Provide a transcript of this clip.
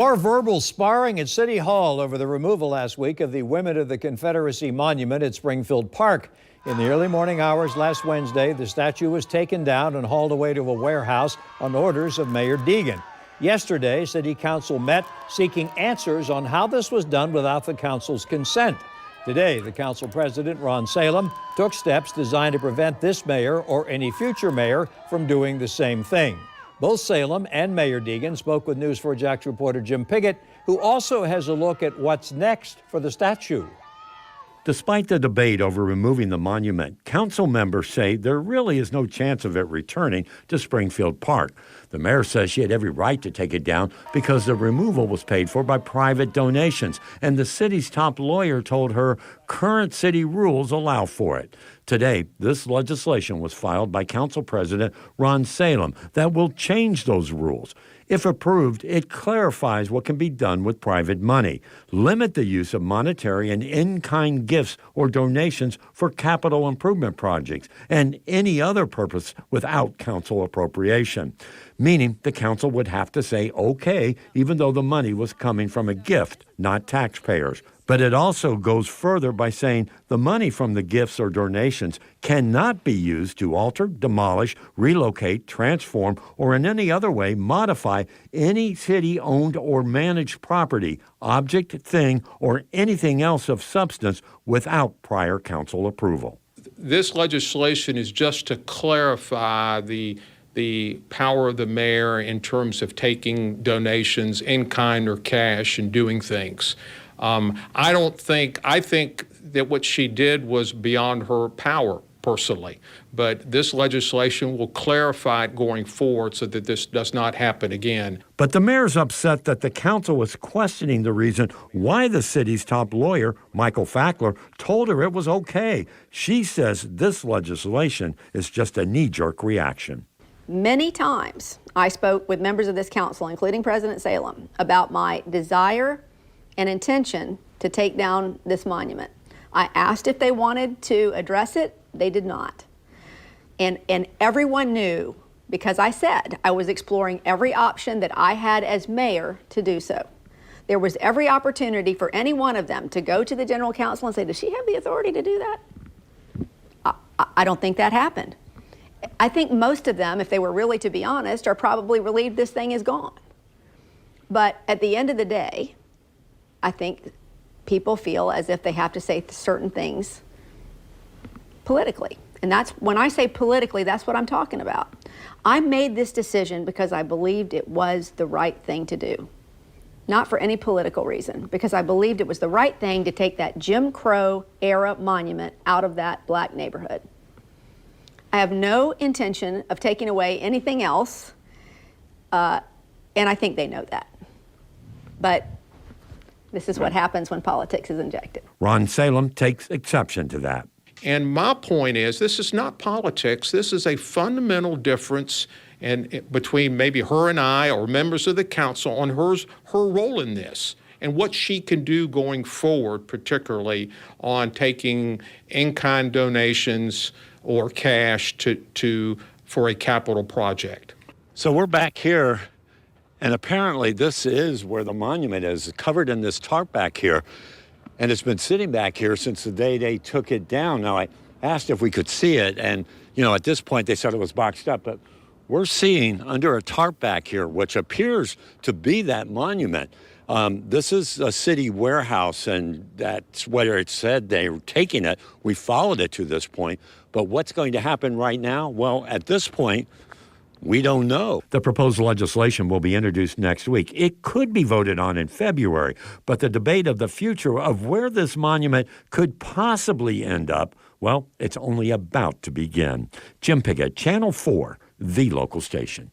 More verbal sparring at City Hall over the removal last week of the Women of the Confederacy monument at Springfield Park. In the early morning hours last Wednesday, the statue was taken down and hauled away to a warehouse on orders of Mayor Deegan. Yesterday, City Council met seeking answers on how this was done without the council's consent. Today, the council president, Ron Salem, took steps designed to prevent this mayor or any future mayor from doing the same thing. Both Salem and Mayor Deegan spoke with News4 Jax reporter Jim Piggott, who also has a look at what's next for the statue. Despite the debate over removing the monument, council members say there really is no chance of it returning to Springfield Park. The mayor says she had every right to take it down because the removal was paid for by private donations, and the city's top lawyer told her current city rules allow for it. Today, this legislation was filed by Council President Ron Salem that will change those rules. If approved, it clarifies what can be done with private money, limit the use of monetary and in-kind gifts or donations for capital improvement projects, and any other purpose without council appropriation, meaning the council would have to say okay even though the money was coming from a gift, not taxpayers. But it also goes further by saying the money from the gifts or donations cannot be used to alter, demolish, relocate, transform, or in any other way modify any city-owned or managed property, object, thing, or anything else of substance without prior council approval. This legislation is just to clarify the power of the mayor in terms of taking donations in kind or cash and doing things. I think that what she did was beyond her power personally, but this legislation will clarify it going forward so that this does not happen again. But the mayor's upset that the council was questioning the reason why the city's top lawyer, Michael Fackler, told her it was okay. She says this legislation is just a knee-jerk reaction. Many times I spoke with members of this council, including President Salem, about my desire and intention to take down this monument. I asked if they wanted to address it. They did not. And everyone knew, because I said I was exploring every option that I had as mayor to do so. There was every opportunity for any one of them to go to the general council and say, does she have the authority to do that? I don't think that happened. I think most of them, if they were really to be honest, are probably relieved this thing is gone. But at the end of the day, I think people feel as if they have to say certain things politically. And that's, when I say politically, that's what I'm talking about. I made this decision because I believed it was the right thing to do. Not for any political reason, because I believed it was the right thing to take that Jim Crow era monument out of that black neighborhood. I have no intention of taking away anything else, and I think they know that. But this is what happens when politics is injected. Ron Salem takes exception to that. And my point is, this is not politics. This is a fundamental difference between maybe her and I or members of the council on her role in this and what she can do going forward, particularly on taking in-kind donations or cash for a capital project. So we're back here, and apparently this is where the monument is, covered in this tarp back here. And it's been sitting back here since the day they took it down. Now, I asked if we could see it, and, at this point they said it was boxed up, but we're seeing under a tarp back here, which appears to be that monument. This is a city warehouse, and that's where it said they were taking it. We followed it to this point. But what's going to happen right now? Well, at this point, we don't know. The proposed legislation will be introduced next week. It could be voted on in February, but the debate of the future of where this monument could possibly end up, well, it's only about to begin. Jim Piggott, Channel 4, the local station.